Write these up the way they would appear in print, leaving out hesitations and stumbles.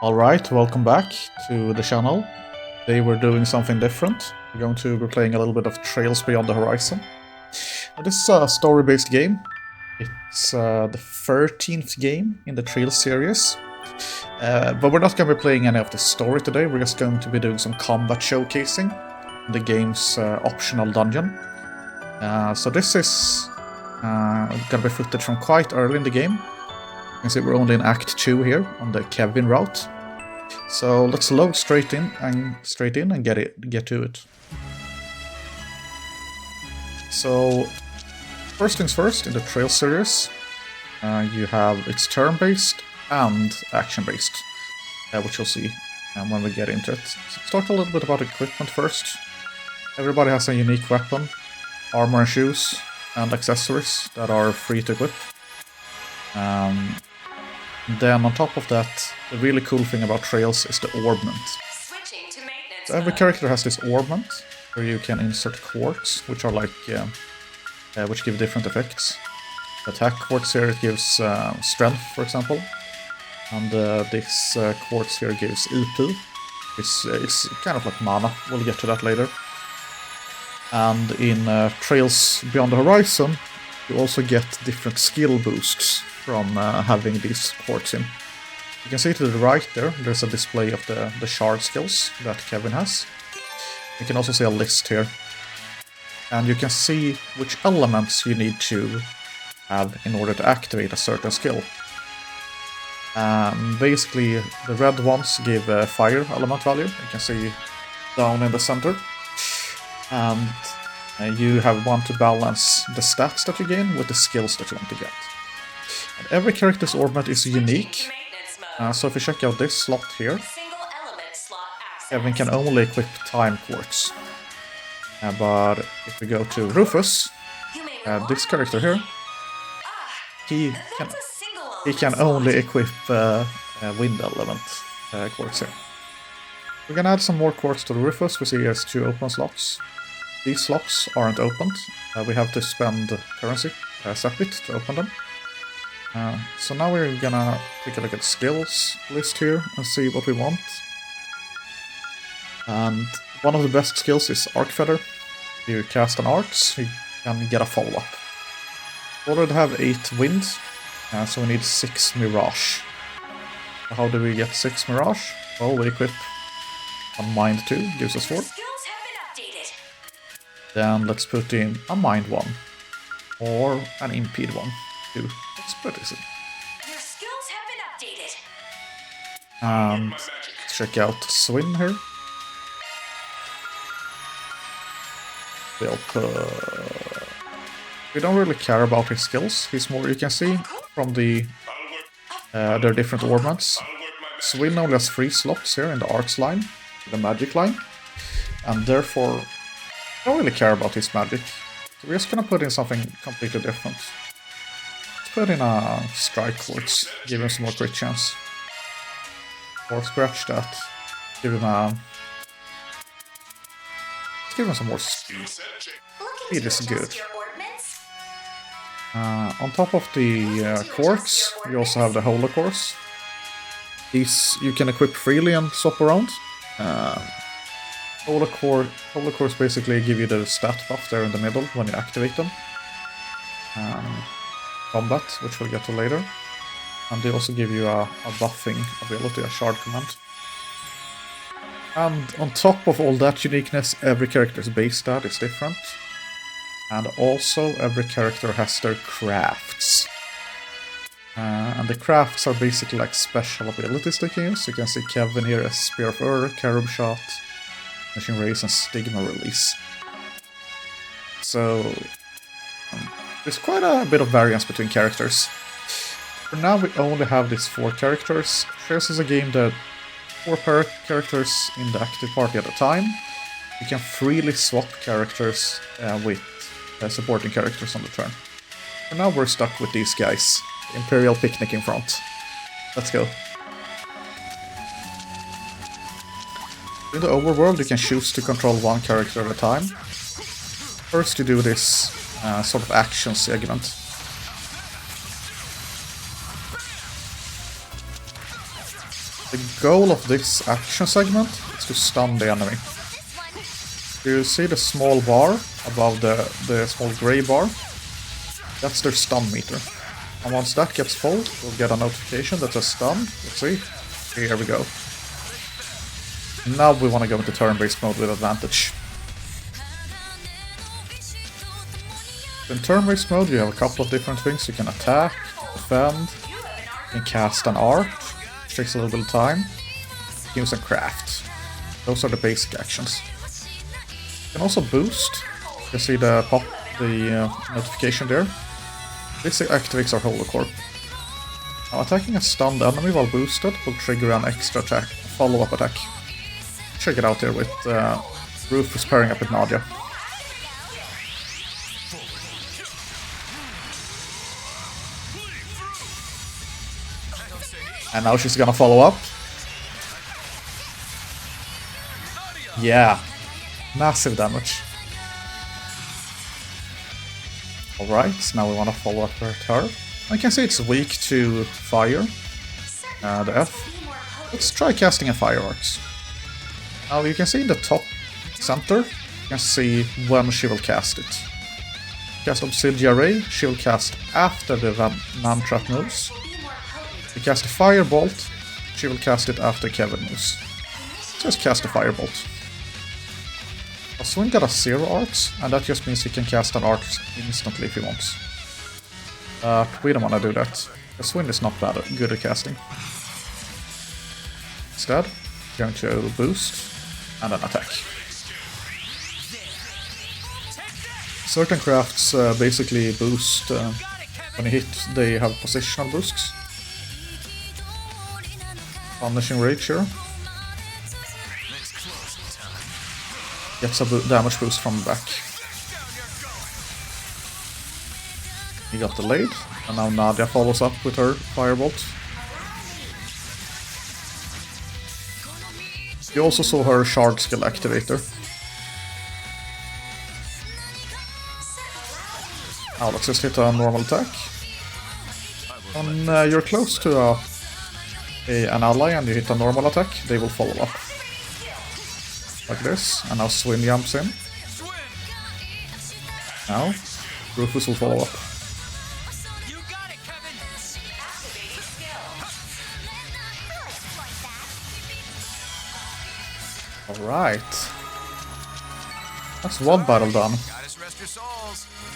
Alright, welcome back to the channel. Today we're doing something different. We're going to be playing a little bit of Trails Beyond the Horizon. Now, this is a story-based game. It's the 13th game in the Trails series. But we're not going to be playing any of the story today, we're just going to be doing some combat showcasing in the game's optional dungeon. So this is going to be footage from quite early in the game. You can see we're only in Act 2 here on the Kevin route. So let's load straight in and get to it. So first things first, in the Trail series, you have it's turn-based and action-based, which you'll see when we get into it. So let's talk a little bit about equipment first. Everybody has a unique weapon, armor and shoes, and accessories that are free to equip. Then on top of that, the really cool thing about Trails is the orbment. So every character has this orbment, where you can insert quartz, which are like, which give different effects. The attack quartz here gives strength, for example, and this quartz here gives EP. It's kind of like mana, we'll get to that later. And in Trails Beyond the Horizon, you also get different skill boosts from having these quartz in. You can see to the right there's a display of the shard skills that Kevin has. You can also see a list here. And you can see which elements you need to have in order to activate a certain skill. Basically, the red ones give fire element value, you can see down in the center. And you have one to balance the stats that you gain with the skills that you want to get. And every character's orbment is unique, so if you check out this slot here, Kevin can only equip time quartz. But if we go to Rufus, this character here, he can only equip wind element quartz here. We're gonna add some more quartz to the Rufus. We see he has 2 open slots. These slots aren't opened. We have to spend currency, sapit, to open them. So now we're gonna take a look at skills list here and see what we want. And one of the best skills is Arc Feather. If you cast an arcs, you can get a follow-up. We already have 8 wind, so we need 6 mirage. How do we get 6 mirage? Well, we equip a mind 2, gives us 4. Then let's put in a mind 1, or an impede 1, too. Let's put this in. And check out Swin here. We don't really care about his skills. He's more, you can see from their different orbments. Swin only has 3 slots here in the arts line, the magic line, and therefore I don't really care about his magic. So we're just gonna put in something completely different. Let's put in a strike quartz, give him some more crit chance. Or scratch that, give him a... Let's give him some more speed. Speed is good. On top of the quartz, we also have the holo quartz. These you can equip freely and swap around. Holo cores basically give you the stat buff there in the middle when you activate them. Combat, which we'll get to later. And they also give you a buffing ability, a shard command. And on top of all that uniqueness, every character's base stat is different. And also every character has their crafts. And the crafts are basically like special abilities they can use. You can see Kevin here as Spear of Ur, Carob Shot, Mission Race, and Stigma Release. So there's quite a bit of variance between characters. For now we only have these 4 characters. Trails is a game that 4 characters in the active party at a time. You can freely swap characters with supporting characters on the turn. For now we're stuck with these guys. Imperial Picnic in front. Let's go. In the overworld you can choose to control 1 character at a time. First you do this sort of action segment. The goal of this action segment is to stun the enemy. You see the small bar above the small grey bar? That's their stun meter. And once that gets full, we'll get a notification that says stun. Let's see. Here we go. Now we want to go into turn-based mode with advantage. In turn-based mode, you have a couple of different things. You can attack, defend, you can cast an art, which takes a little bit of time. You can use a craft. Those are the basic actions. You can also boost. You can see the notification there. This activates our holocorp. Now attacking a stunned enemy while boosted will trigger an extra attack, a follow-up attack. Check it out here with Rufus pairing up with Nadia. And now she's gonna follow up. Yeah, massive damage. Alright, so now we want to follow up with her. I can see it's weak to fire, the F. Let's try casting a fireworks. Now you can see in the top center, you can see when she will cast it. Cast Obsidian Ray, she will cast after the Nantrap moves. You cast a Firebolt, she will cast it after Kevin moves. Just cast a Firebolt. Swin got a 0 arts, and that just means he can cast an art instantly if he wants. We don't want to do that. Swin is not good at casting. Instead, we're going to boost and then attack. Certain crafts basically boost when you hit, they have positional boosts. Punishing Rage here. Gets a damage boost from the back. He got delayed, and now Nadia follows up with her Firebolt. You also saw her Shard skill activator. Now let's just hit a normal attack. When you're close to an ally and you hit a normal attack, they will follow up. Like this, and now Swin jumps in. Now, Rufus will follow up. Alright. That's one battle done.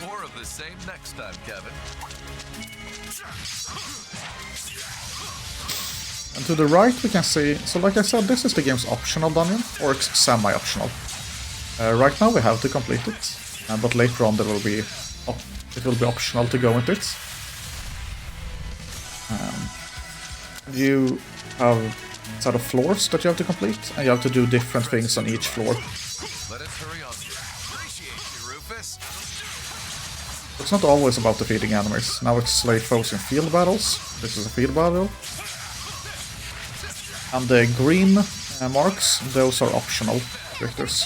More of the same next time, Kevin. And to the right we can see, so like I said, this is the game's optional dungeon, or it's semi-optional. Right now we have to complete it, but later on it will be optional to go into it. You have a set of floors that you have to complete, and you have to do different things on each floor. It's not always about defeating enemies. Now it's slay foes in field battles. This is a field battle. And the green marks, those are optional victors.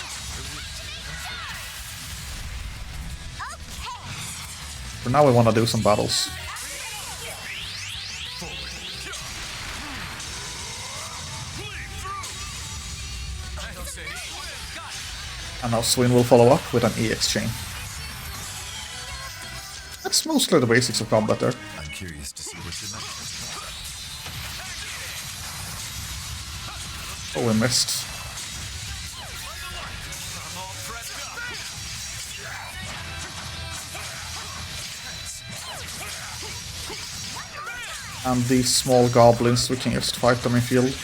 For now we want to do some battles. And now Swin will follow up with an EX chain. That's mostly the basics of combat there. I'm curious to see what's in that. Oh, we missed. And these small goblins, we can just fight them in field.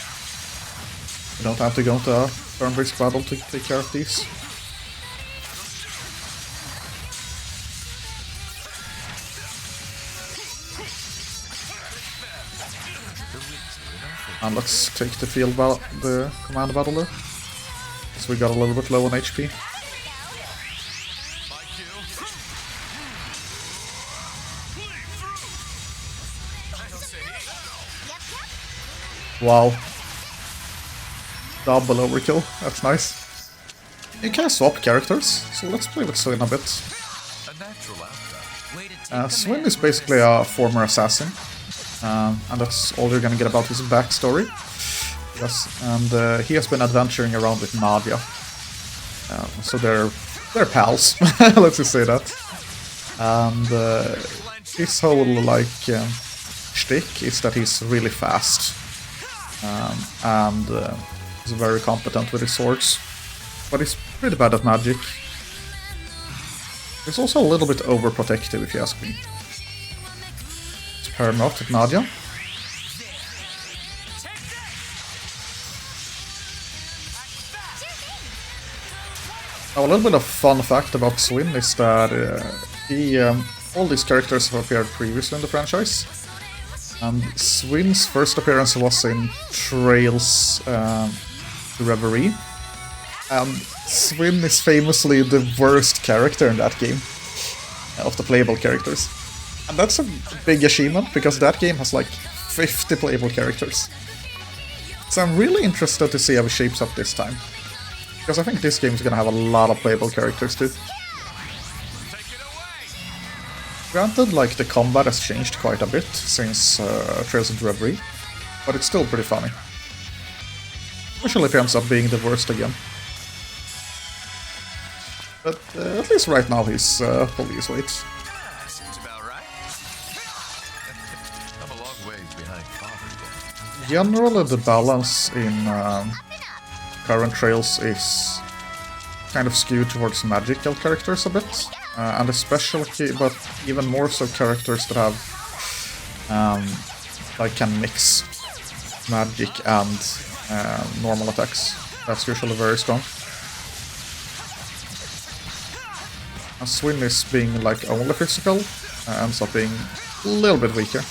We don't have to go into a turn-based battle to take care of these. And let's take the the command battle there. So we got a little bit low on HP. Wow. Double overkill, that's nice. You can swap characters, so let's play with Swin a bit. Swin is basically a former assassin. And that's all you're gonna get about his backstory. Yes, and he has been adventuring around with Nadia. So they're pals, let's just say that. And his whole like shtick is that he's really fast and he's very competent with his swords, but he's pretty bad at magic. He's also a little bit overprotective, if you ask me. Let's pair him up with Nadia. Now, a little bit of fun fact about Swin is that all these characters have appeared previously in the franchise, and Swin's first appearance was in Trails to Reverie, and Swin is famously the worst character in that game, of the playable characters. And that's a big achievement, because that game has like 50 playable characters. So I'm really interested to see how it shapes up this time. Because I think this game is gonna have a lot of playable characters too. Granted, like, the combat has changed quite a bit since Trails into Reverie, but it's still pretty funny. Especially if he ends up being the worst again. But at least right now he's fully his weight. Seems about right. I'm a long ways behind father. Generally, the balance in current Trails is kind of skewed towards magical characters a bit, and especially, but even more so, characters that have like can mix magic and normal attacks. That's usually very strong. And Swin is being like only physical, ends up being a little bit weaker.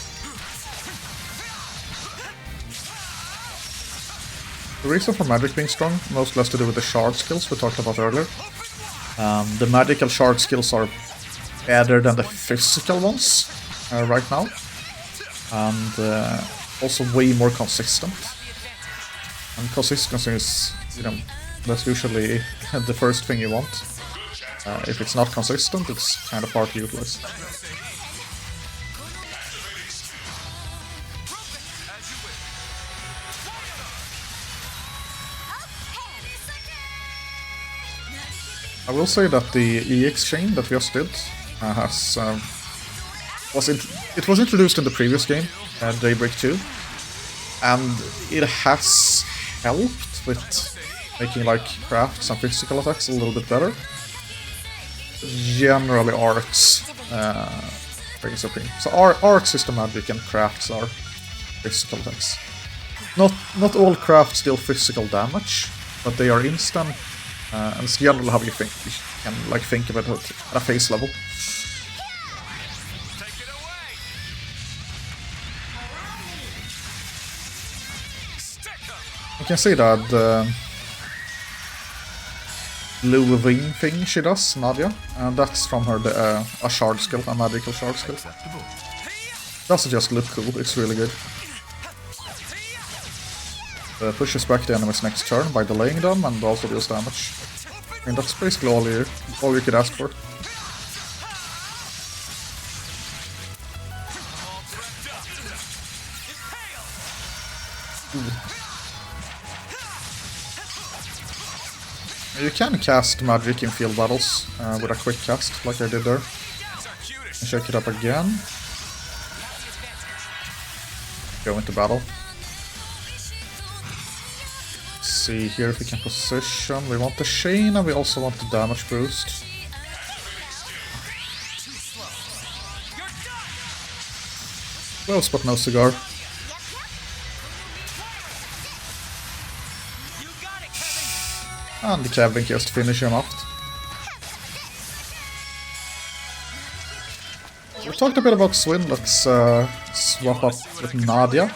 The reason for magic being strong mostly has to do with the shard skills we talked about earlier. The magical shard skills are better than the physical ones right now, and also way more consistent. And consistency is, you know, that's usually the first thing you want. If it's not consistent, it's kind of hard to utilize. I will say that the EX chain that we just did was introduced in the previous game, Daybreak 2, and it has helped with making like crafts and physical attacks a little bit better. Generally, arts reign supreme. So arts is the magic and crafts are physical attacks. Not all crafts deal physical damage, but they are instant. And it's generally how you think. You can like think about it at a face level. You can see that the blue wing thing she does, Nadia, and that's from her a shard skill, a magical shard skill. Doesn't just look cool, it's really good. Pushes back the enemy's next turn by delaying them and also deals damage. I mean, that's basically all you could ask for. You can cast magic in field battles with a quick cast, like I did there. And shake it up again. Go into battle. See here if we can position. We want the chain and we also want the damage boost. Close but no cigar. And the Kevin just finish him off. We talked a bit about Swin, let's swap up with Nadia.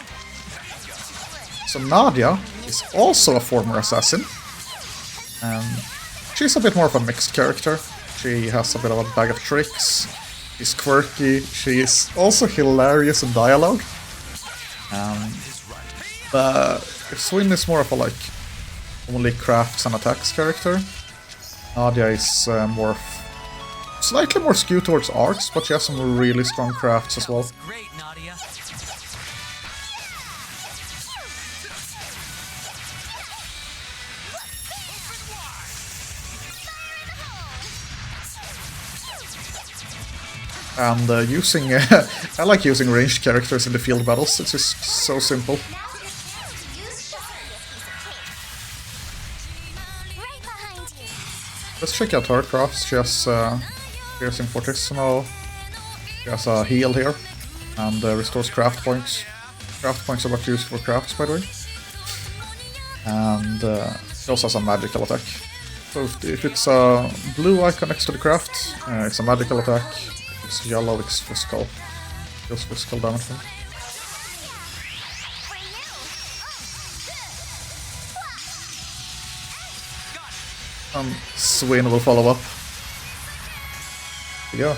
So Nadia is also a former assassin. She's a bit more of a mixed character. She has a bit of a bag of tricks. She's quirky. She is also hilarious in dialogue. But Swin is more of a like only crafts and attacks character. Nadia is slightly more skewed towards arts, but she has some really strong crafts as well. And using... I like using ranged characters in the field battles, it's just so simple. Let's check out her crafts. She has Piercing Fortissimo, she has a heal here, and restores craft points. Craft points are what used for crafts, by the way. And she also has a magical attack. So if it's a blue icon next to the craft, it's a magical attack. If it's yellow, it's physical. Deals physical damage. And Swin will follow up. Here we go.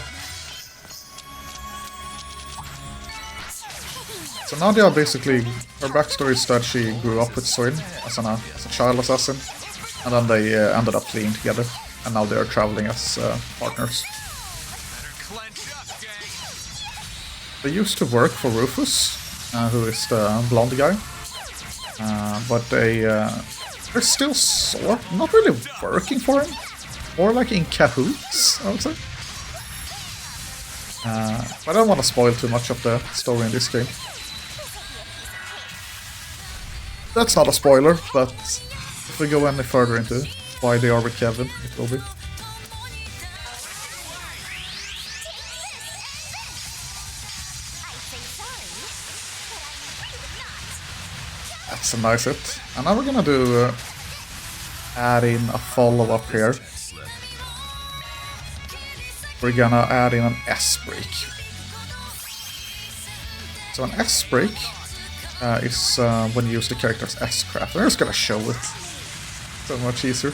So Nadia basically, her backstory is that she grew up with Swin as a child assassin, and then they ended up fleeing together, and now they are traveling as partners. They used to work for Rufus, who is the blonde guy, but they're still not really working for him, or like in cahoots, I would say. But I don't want to spoil too much of the story in this game. That's not a spoiler, but if we go any further into why they are with Kevin, it will be. That's a nice hit. And now we're gonna do add in a follow-up here. We're gonna add in an S-break. So an S-break is when you use the character's S-craft. I'm just gonna show it. So much easier.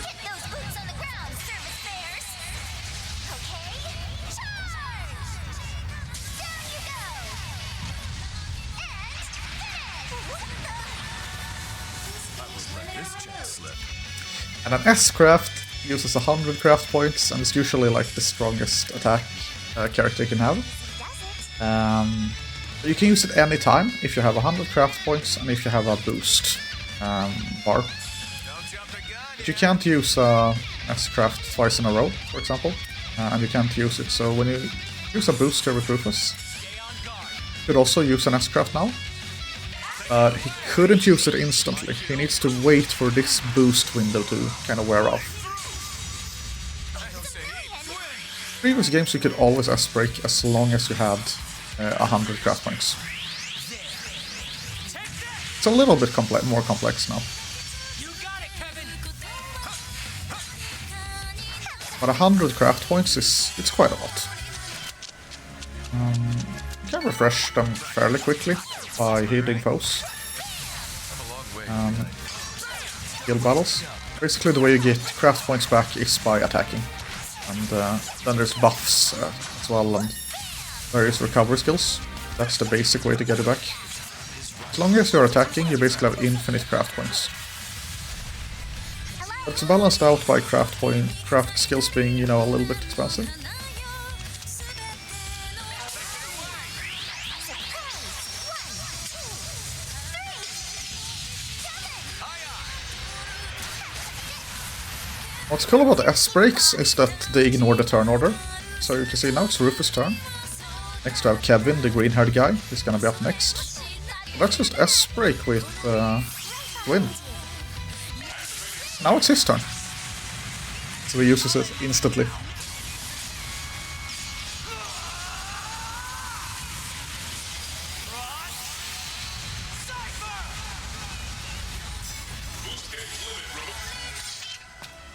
And an S-craft uses 100 craft points and is usually like the strongest attack character can have. You can use it anytime if you have 100 craft points and if you have a boost bar. But you can't use S-craft twice in a row, for example, and you can't use it. So when you use a boost here with Rufus, you could also use an S-craft now. He couldn't use it instantly. He needs to wait for this boost window to kind of wear off. Previous games you could always S-break as long as you had 100 craft points. It's a little bit more complex now. But 100 craft points it's quite a lot. You can refresh them fairly quickly by hitting foes. Guild battles. Basically the way you get craft points back is by attacking. And then there's buffs as well and various recovery skills. That's the basic way to get it back. As long as you're attacking, you basically have infinite craft points. But it's balanced out by craft skills being, you know, a little bit expensive. What's cool about the S-breaks is that they ignore the turn order. So you can see now it's Rufus' turn. Next we have Kevin, the green-haired guy. He's gonna be up next. Let's just S-break with Win. Now it's his turn. So he uses it instantly.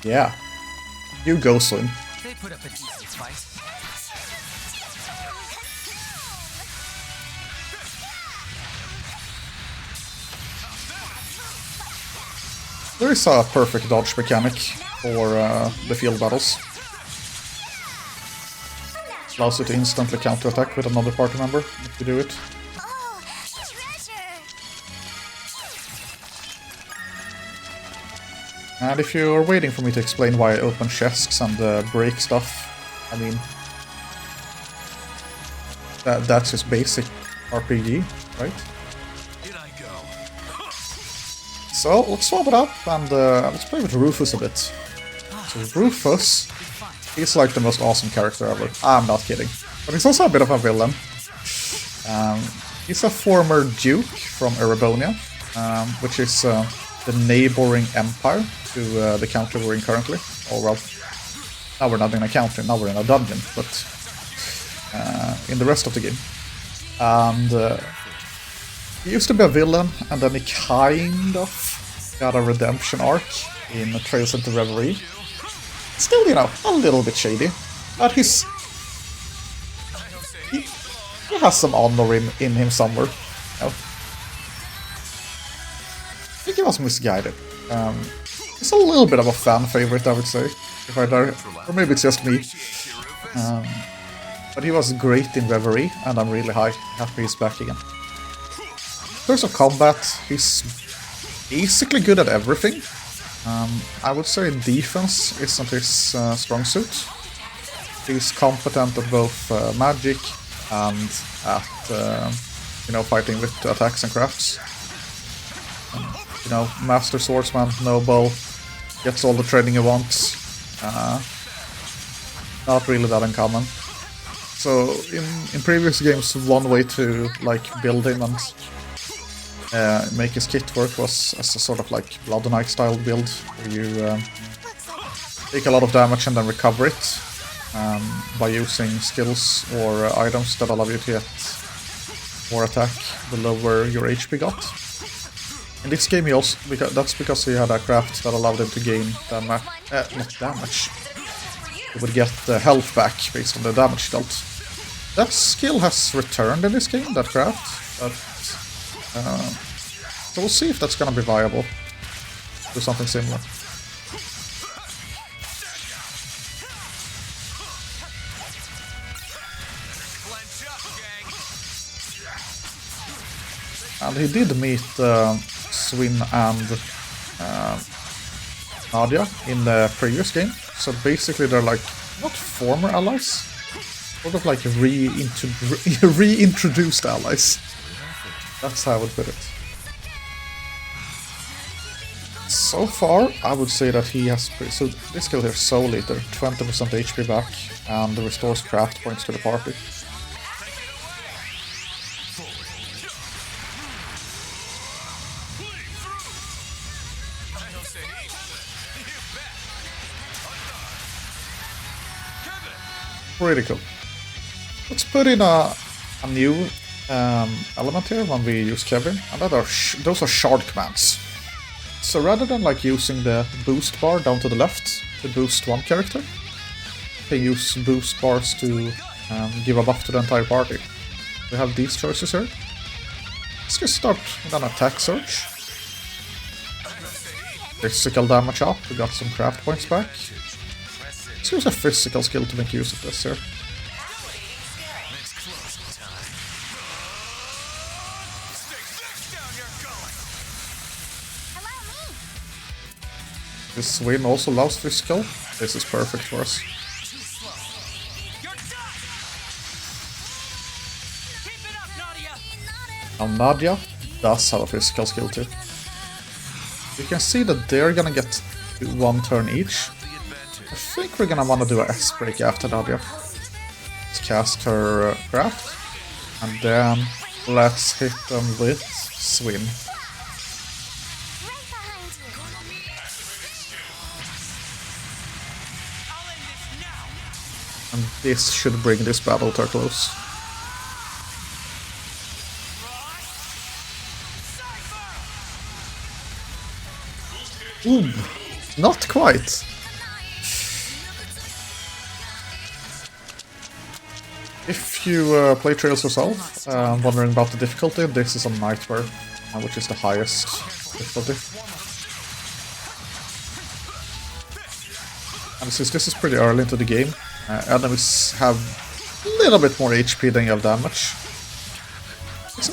Yeah. You go, Swin. They put up a decent fight. There is a perfect dodge mechanic for the field battles. Allows you to instantly counterattack with another party member if you do it. Oh, treasure! And if you're waiting for me to explain why I open chests and break stuff, I mean, that's just basic RPG, right? So let's swap it up and let's play with Rufus a bit. So Rufus, he's like the most awesome character ever. I'm not kidding. But he's also a bit of a villain. He's a former duke from Erebonia, which is the neighboring empire to the country we're in currently. Oh well, now we're not in a country, now we're in a dungeon, but in the rest of the game. And he used to be a villain, and then he kind of got a redemption arc in Trails into Reverie. Still, you know, a little bit shady, but he has some honor in him somewhere. You know? I think he was misguided. He's a little bit of a fan favorite, I would say, if I dare, or maybe it's just me. But he was great in Reverie, and I'm really happy he's back again. In terms of combat, he's basically good at everything. I would say defense isn't his strong suit. He's competent at both magic and at you know, fighting with attacks and crafts. You know, master swordsman, noble, gets all the training he wants. Not really that uncommon. So in previous games, one way to like build him and make his kit work was as a sort of like Blood Knight style build, where you take a lot of damage and then recover it by using skills or items that allow you to get more attack the lower your HP got. In this game, he also that's because he had a craft that allowed him to gain damage, not damage. He would get the health back based on the damage dealt. That skill has returned in this game, that craft, but so we'll see if that's gonna be viable. Do something similar. And he did meet Swin and Nadia in the previous game, so basically they're like, not former allies, sort of like reintroduced allies. That's how I would put it. So far, I would say that he has... So this skill here, Soul Eater, 20% HP back, and restores craft points to the party. Pretty cool. Let's put in a new element here when we use Kevin, and those are shard commands. So rather than like using the boost bar down to the left to boost one character, you can use boost bars to give a buff to the entire party. We have these choices here. Let's just start with an attack surge. Physical damage up, we got some craft points back. Let's use a physical skill to make use of this here. This Swin also loves physical. This is perfect for us. Now Nadia does have a physical skill too. You can see that they're gonna get one turn each. I think we're gonna wanna do a S-break after Nadia. Let's cast her craft, and then let's hit them with Swim. And this should bring this battle to a close. Ooh, not quite. If you play Trails yourself, wondering about the difficulty, this is a Nightmare, which is the highest difficulty. And since this is pretty early into the game, enemies have a little bit more HP than you have damage. It's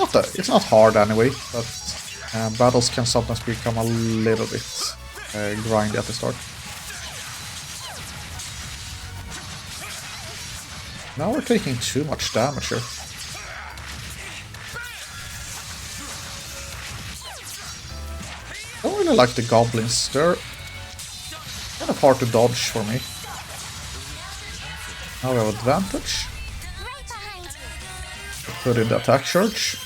not hard anyway, but battles can sometimes become a little bit grindy at the start. Now we're taking too much damage here. I don't really like the goblins. They're kind of hard to dodge for me. Now we have advantage. put in the attack search.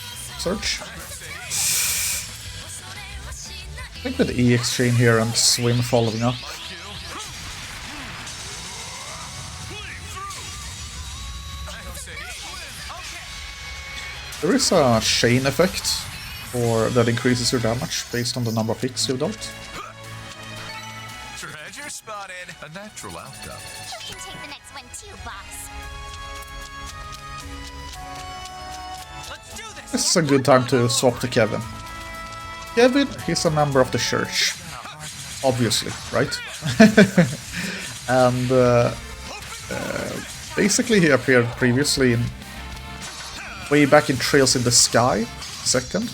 I think with EX chain here and swim following up. There is a chain effect that increases your damage based on the number of hits you've dealt. Treasure spotted. A natural outcome. You can take the next one too, boss. Let's do this. This is a good time to swap to Kevin. Kevin, he's a member of the church. Obviously, right? And basically he appeared previously way back in Trails in the Sky 2nd,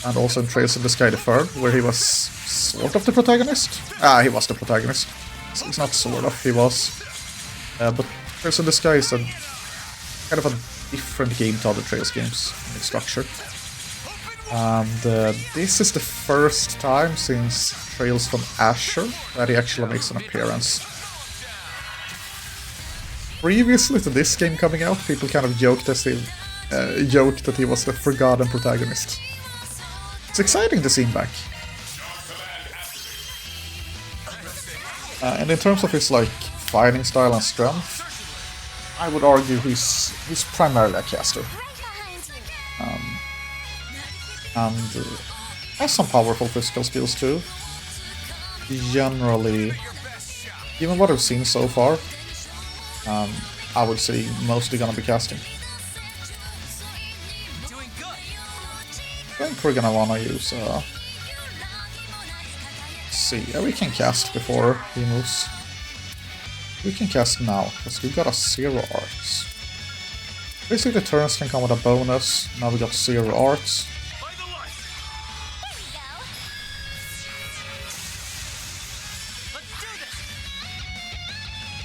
and also in Trails in the Sky the 3rd, where he was sort of the protagonist. He was the protagonist. It's not sort of, he was. But Trails in the Sky is a kind of a different game to other Trails games in its structure. And this is the first time since Trails from Asher that he actually makes an appearance. Previously to this game coming out, people kind of joked that he was the forgotten protagonist. It's exciting to see him back. And in terms of his fighting style and strength, I would argue he's primarily a caster. And has some powerful physical skills too. Generally, even what I've seen so far, I would say mostly gonna be casting. I think we're gonna wanna use let's see, we can cast before he moves. We can cast now, because we got a 0 arts. Basically the turns can come with a bonus, now we got 0 arts.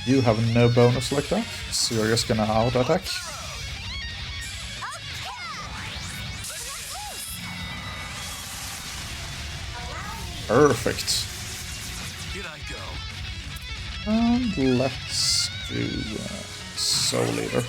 You have no bonus like that, so you're just gonna out-attack. Perfect. And let's do Soul Eater.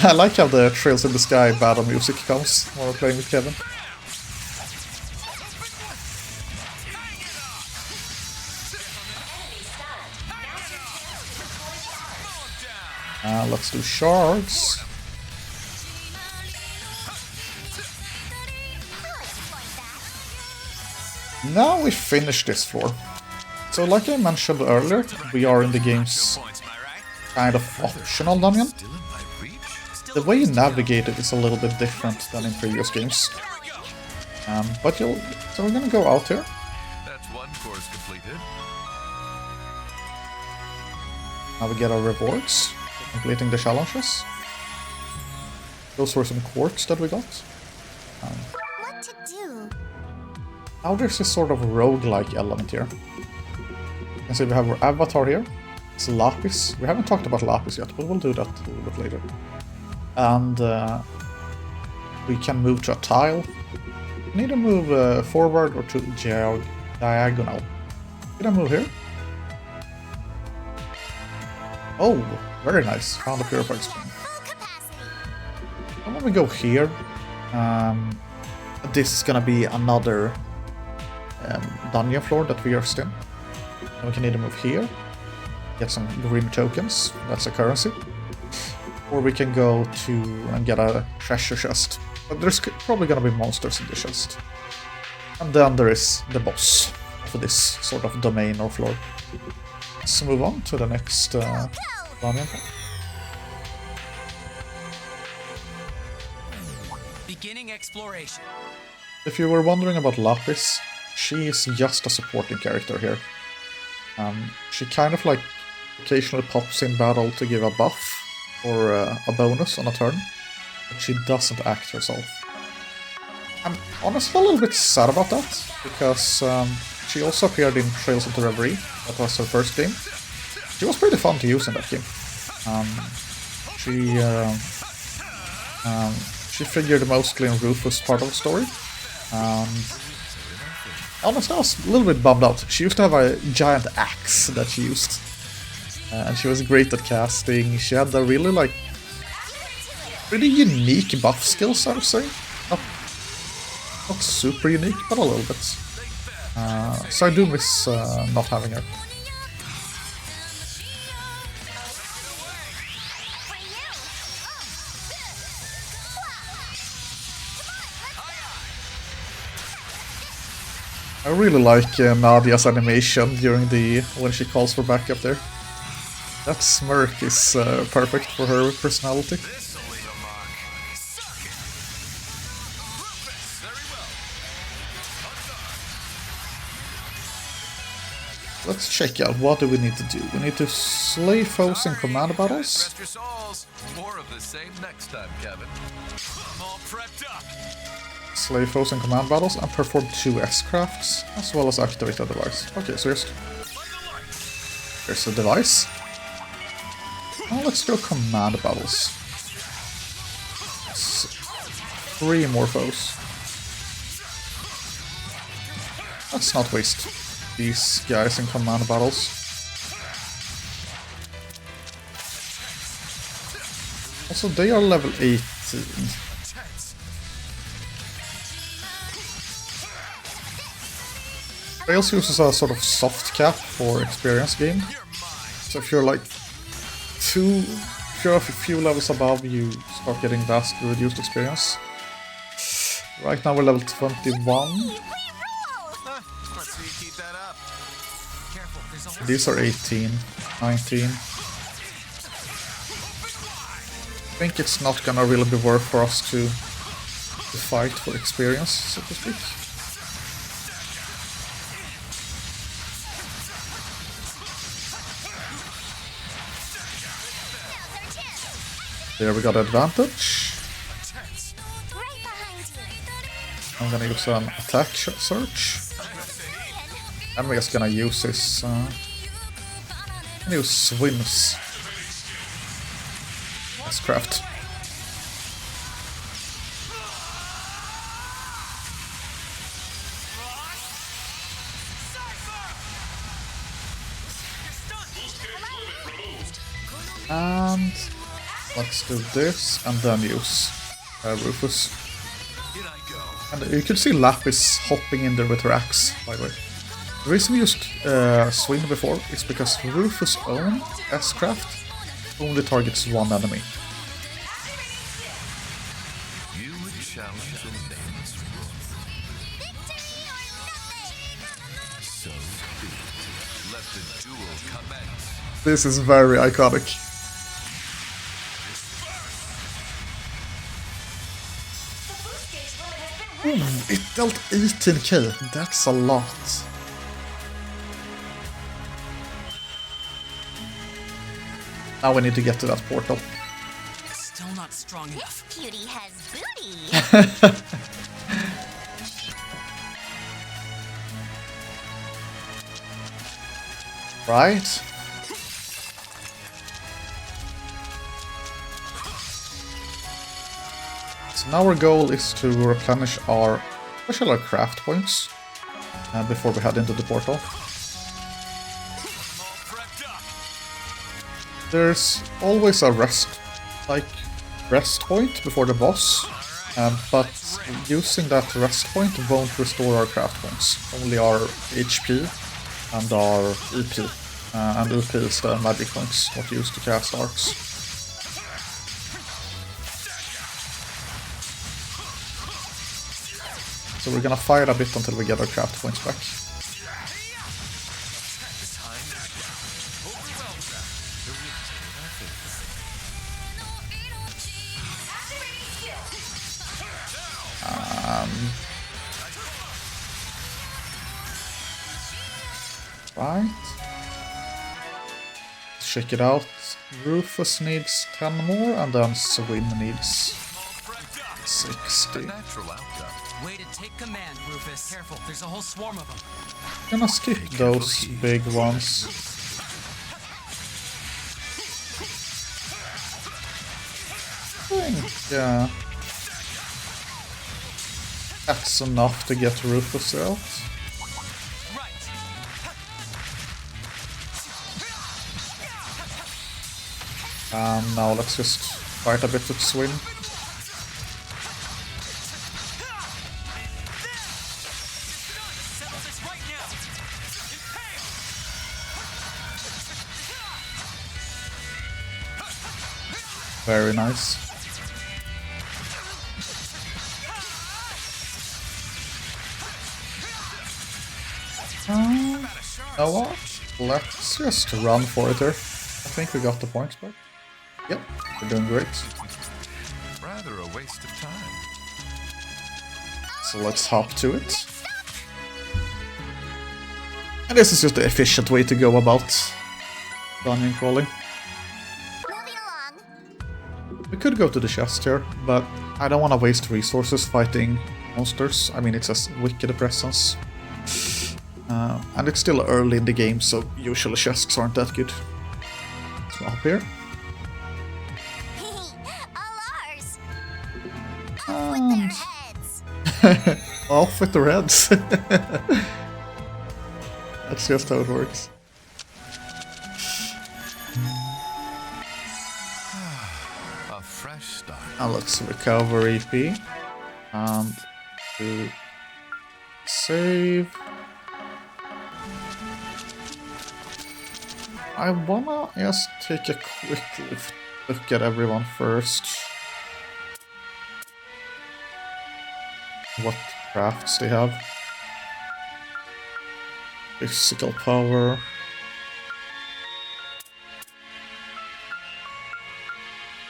I like how the Trails in the Sky battle music comes while we're playing with Kevin. Let's do shards. Now we finish this floor. So like I mentioned earlier, we are in the game's kind of optional dungeon. The way you navigate it is a little bit different than in previous games. So we're gonna go out here. That's one course completed. Now we get our rewards for completing the challenges. Those were some quartz that we got. What to do? Now there's this sort of roguelike element here. You can see we have our avatar here. It's Lapis. We haven't talked about Lapis yet, but we'll do that a little bit later. And we can move to a tile. We need to move forward or to diagonal. Did I move here? Oh, very nice. Found a purified spring. And when we go here, this is gonna be another dungeon floor that we are still. And we can either move here, get some green tokens, that's a currency, or we can go to and get a treasure chest. But there's probably gonna be monsters in the chest. And then there is the boss for this sort of domain or floor. Let's move on to the next dungeon. Beginning exploration. If you were wondering about Lapis, she is just a supporting character here. She kind of occasionally pops in battle to give a buff or a bonus on a turn, but she doesn't act herself. I'm honestly a little bit sad about that, because she also appeared in Trails into Reverie. That was her first game. She was pretty fun to use in that game. She figured mostly in Rufus' part of the story. Honestly, I was a little bit bummed out. She used to have a giant axe that she used. And she was great at casting. She had a really, like, pretty unique buff skills, I would say. Not super unique, but a little bit. So I do miss not having her. I really like Nadia's animation during when she calls for backup there. That smirk is perfect for her personality. Let's check out what do we need to do. We need to slay foes in command battles. More of the same next time, Kevin. I'm all prepped up. Slay foes in command battles and perform 2 S-crafts, as well as activate a device. Okay, so here's a device. Now let's go command battles. 3 more foes. Let's not waste these guys in command battles. Also, they are level 18. Trails uses a sort of soft cap for experience gain. So if you're like if you're a few levels above, you start getting vastly reduced experience. Right now we're level 21. These are 18, 19. I think it's not gonna really be worth for us to fight for experience, so to speak. There we got advantage. I'm gonna use an attack search. And we're just gonna use this new swims. Let's craft. And let's do this and then use Rufus. And you can see Lapis hopping in there with her axe, by the way. The reason we used Swing before is because Rufus' own S-craft only targets 1 enemy. You would challenge a nameless wolf. So be it. Let the duel commence. This is very iconic. It dealt 18k, that's a lot. Now we need to get to that portal. Still not strong enough. This cutie has booty. Right? So now our goal is to replenish our special craft points before we head into the portal. There's always a rest point before the boss, but using that rest point won't restore our craft points, only our HP and our EP. And EP is the magic points, what you use to cast arcs. So we're gonna fight a bit until we get our craft points back. Right. Let's check it out. Rufus needs 10 more, and then Swim needs 60. Way to take command, Rufus. Careful, there's a whole swarm of them. Gonna skip those big ones. Dang. Yeah. That's enough to get Rufus out. Now let's just fight a bit with Swim. Very nice. Now what? Let's just run for it here. I think we got the points back. Yep, we're doing great. Rather a waste of time. So let's hop to it. And this is just the efficient way to go about dungeon crawling. Moving along. We could go to the chest here, but I don't want to waste resources fighting monsters. I mean, it's a wicked presence. And it's still early in the game, so usually chests aren't that good. So up here. All ours. Off with their heads. Off with their heads. That's just how it works. A fresh start. Now let's recover EP. To save. I wanna just take a quick look at everyone first. What crafts they have. Physical power.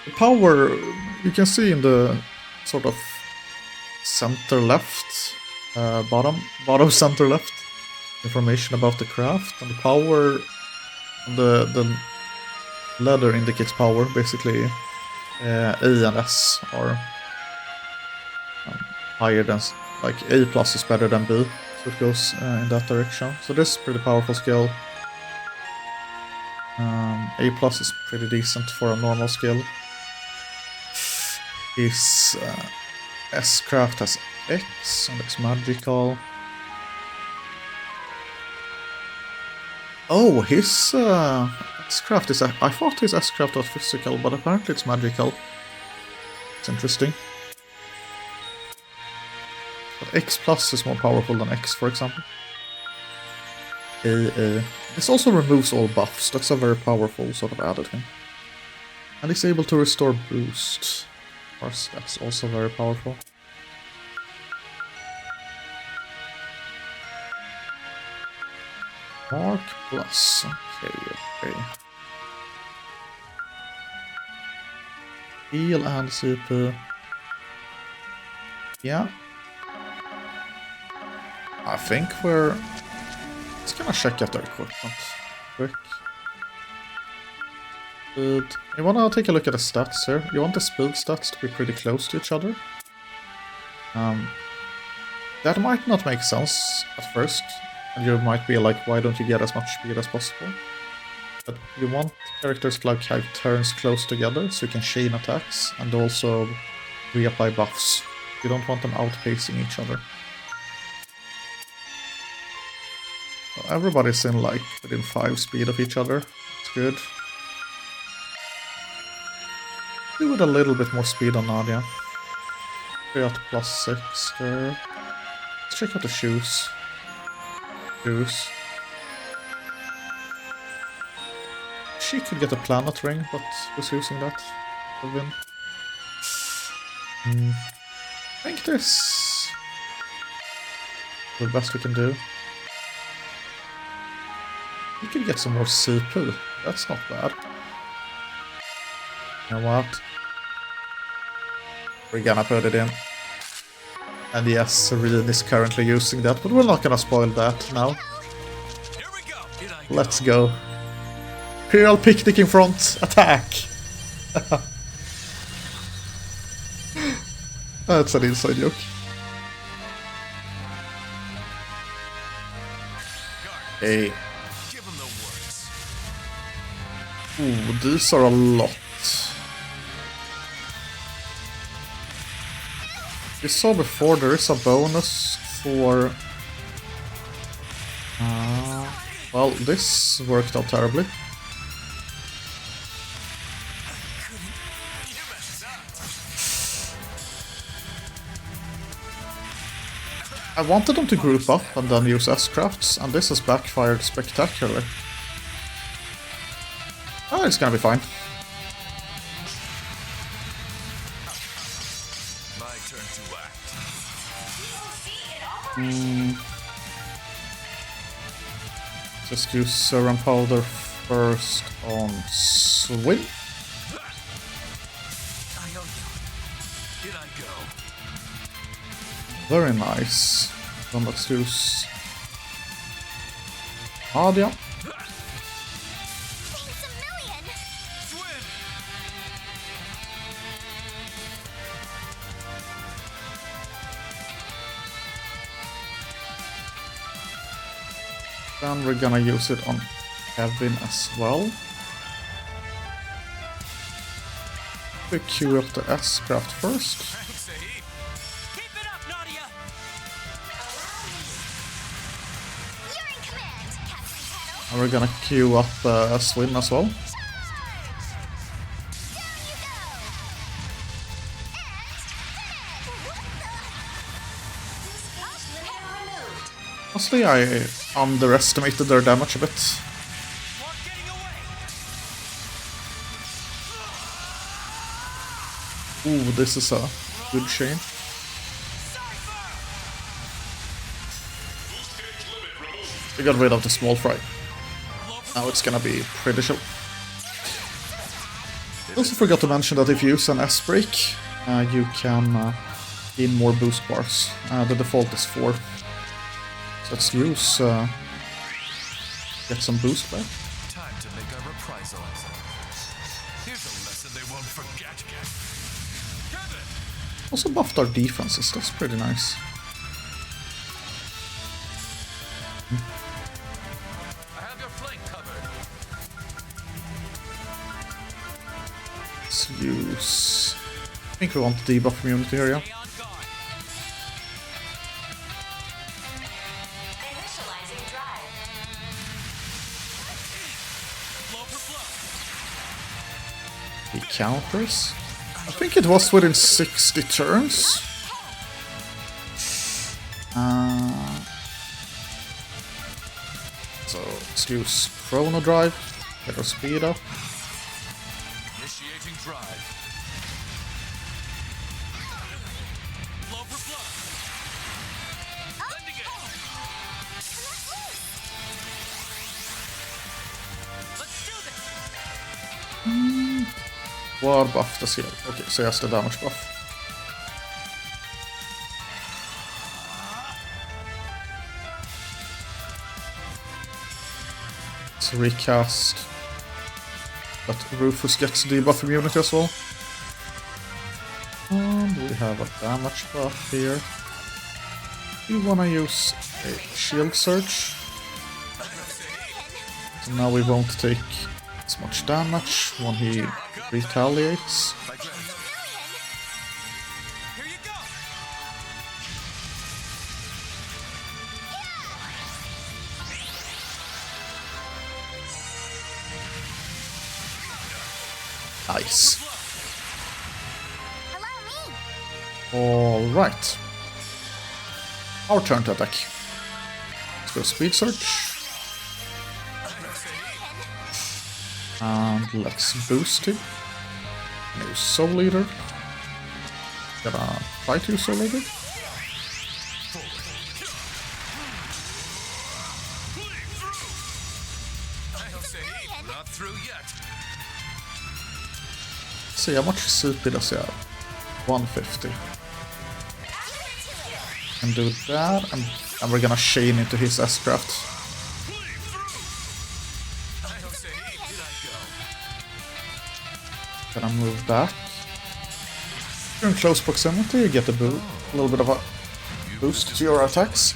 The power you can see in the sort of center left, bottom center left, information about the craft, and the power. The letter indicates power, basically. A and S are higher than, like A plus is better than B, so it goes in that direction. So this is pretty powerful skill. A plus is pretty decent for a normal skill. His S craft has X and it's magical. Oh, his S-craft is... I thought his S-craft was physical, but apparently it's magical. It's interesting. But X plus is more powerful than X, for example. This also removes all buffs. That's a very powerful sort of added thing. And he's able to restore boost. Of course, that's also very powerful. Mark plus. Okay. Heal and CP. Yeah. I think we're... Let's gonna check out their equipment quick. Speed. You wanna take a look at the stats here? You want the speed stats to be pretty close to each other. That might not make sense at first. And you might be like, why don't you get as much speed as possible? But you want characters to like have turns close together, so you can chain attacks, and also reapply buffs. You don't want them outpacing each other. So everybody's in like within 5 speed of each other. It's good. Do with a little bit more speed on Nadia. We're at +6 there. Let's check out the shoes. She could get a planet ring, but who's using that? Win. I think this is the best we can do. We could get some more CP. That's not bad. You know what? We're gonna put it in. And yes, Serene is currently using that, but we're not gonna spoil that now. Let's go. Imperial Picnic in front, attack! That's an inside joke. Hey. Ooh, these are a lot. you saw before, there is a bonus for... well, this worked out terribly. I wanted them to group up and then use S-crafts, and this has backfired spectacularly. Oh, it's gonna be fine. My turn to act. Just use serum powder first on Swim. I owe you. Here I go. Very nice. Then let's use Nadia. It's a million. Swim. Then we're gonna use it on Kevin as well. We queue up the S-craft first. Thanks, eh? Keep it up, Nadia! You're in command, Captain Kettle. And we're gonna queue up Swin as well. Down you go. And Honestly, I underestimated their damage a bit. You're getting away! Ooh, this is a good chain. We got rid of the small fry. Now it's gonna be pretty chill. I also forgot to mention that if you use an S-break, you can gain more boost bars. The default is 4. So let's use... get some boost back. Time to make a reprisal. Here's a lesson they won't forget. Kevin! Also buffed our defenses, that's pretty nice. I have your flank covered. Let's use... I think we want the debuff immunity here, yeah? Stay on guard. Initializing drive. Blow for blow. He counters. I think it was within 60 turns. So let's use Chrono Drive, get our speed up. Initiating drive. Blow for blow. Ending it. Let's do this! What buff does he have? Okay, so he has the damage buff. Let's recast that Rufus gets debuff immunity as well. And we have a damage buff here. We wanna use a shield surge. So now we won't take as much damage when he retaliates. My gravity. Here you go! Nice. Allow me. Alright. Our turn to attack. Let's go speed search. And let's boost him. Use Soul Leader. Gonna try to use Soul Leader. Not through yet. See how much CP does he have? 150. And do that, and we're gonna chain into his S-craft. Gonna move back. If you're in close proximity, you get a little bit of a boost to your attacks.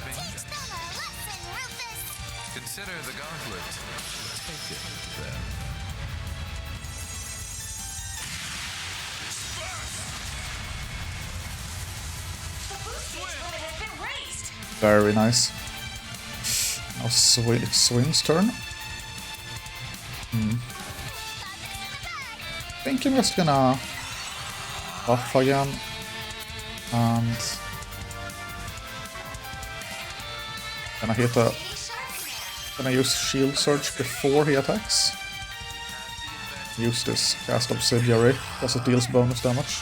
Consider the gauntlet. Take it then. Very nice. Now it's Swim's turn. I think I'm just gonna buff again. And gonna use Shield Surge before he attacks. Use this cast Obsidiary because it deals bonus damage.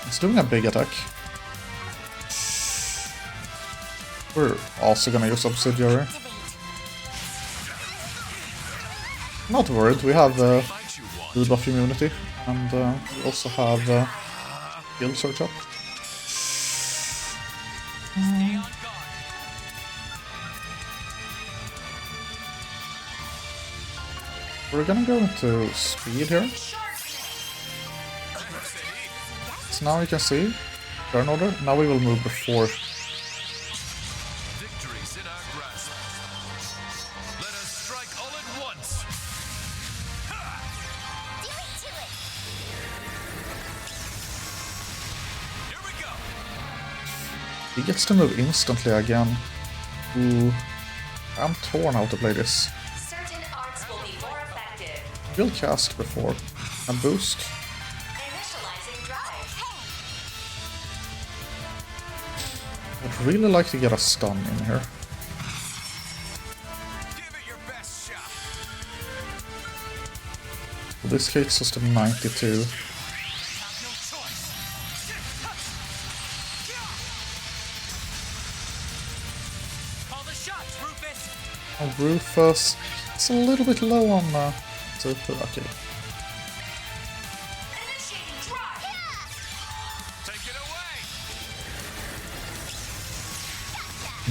It's doing a big attack. We're also gonna use Obsidiary. Not worried, we have debuff immunity, and we also have Shield Surge up. We're gonna go into speed here. So now you can see turn order. Now we will move before. Victory's in our grasp. Let us strike all at once. Do it to it. Here we go. He gets to move instantly again. Ooh, I'm torn how to play this. Certain arts will be more effective. We'll cast before and boost. Initializing drive. I'd really like to get a stun in here. Give it your best shot. So this hits us to 92. Have no choice. Call the shots, Rufus. And Rufus is a little bit low on super. Okay. Initiating drive. Take it away.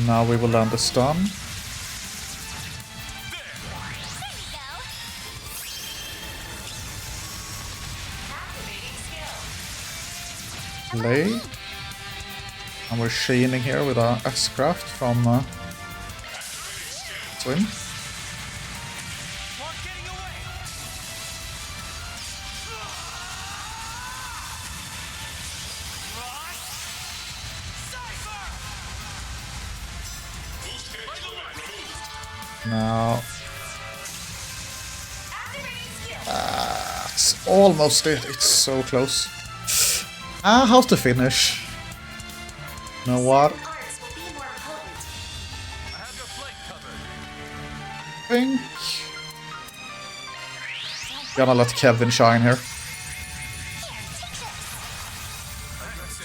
Now we will land a stun. There we go. Activating skill. Lay. And we're chaining here with our S-Craft from Swim. Mark getting away. Now Activating skill. it's almost it. It's so close. How's the finish? You know what? Arts will be more potent. I have your flank covered. I think gonna let Kevin shine here. I say,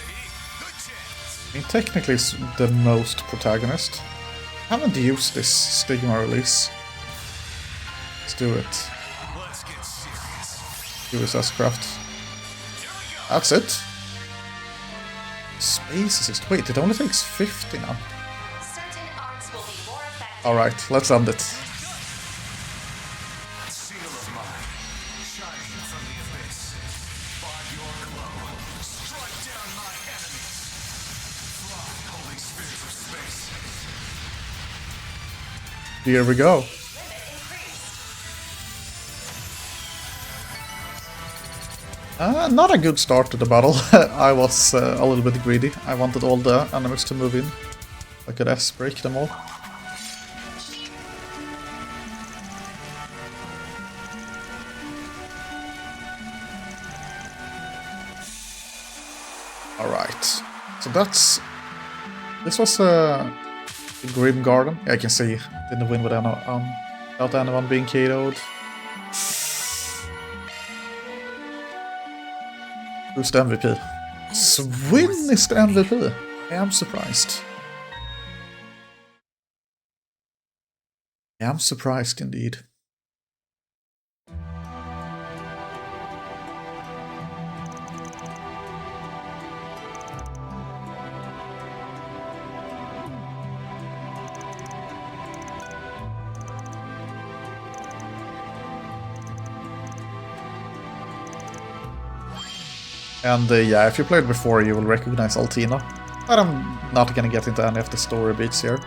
good chance. I mean, technically it's the most protagonist. I haven't used this Stigma release. Let's do it. Let's get serious. Do his S-Craft. That's it. Space assist. Wait, it only takes 50 now. Certain arts will be more effective. Alright, let's end it. Seal of mine, shining from the abyss. By your glow, strike down my enemies. Fly, holy spheres of space. Here we go. Limit increased. Not a good start to the battle. I was a little bit greedy. I wanted all the enemies to move in. I could S-break them all. Alright. So that's... This was the Grim Garden. Yeah, I can see. Didn't win without anyone being KO'd. Who's the MVP? Swim is the MVP. I am surprised. I am surprised indeed. And yeah, if you played before, you will recognize Altina. But I'm not gonna get into any of the story beats here.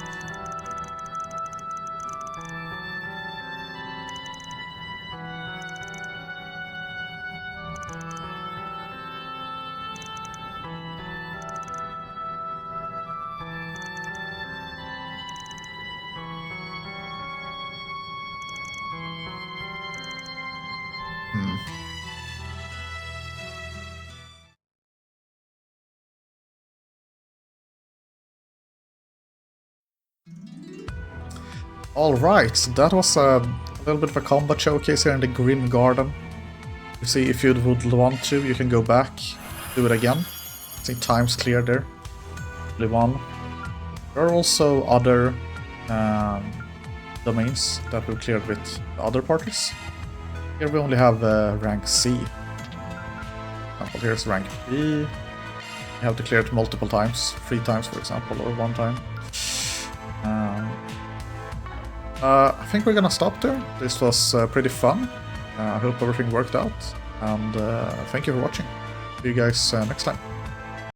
Alright, so that was a little bit of a combat showcase here in the Grim Garden. You see, if you would want to, you can go back, do it again. I think time's clear there. Live on. There are also other domains that we've cleared with the other parties. Here we only have rank C. For example, here's rank B. You have to clear it multiple times, 3 times for example, or 1 time. I think we're gonna stop there. This was pretty fun. I hope everything worked out, and thank you for watching. See you guys next time.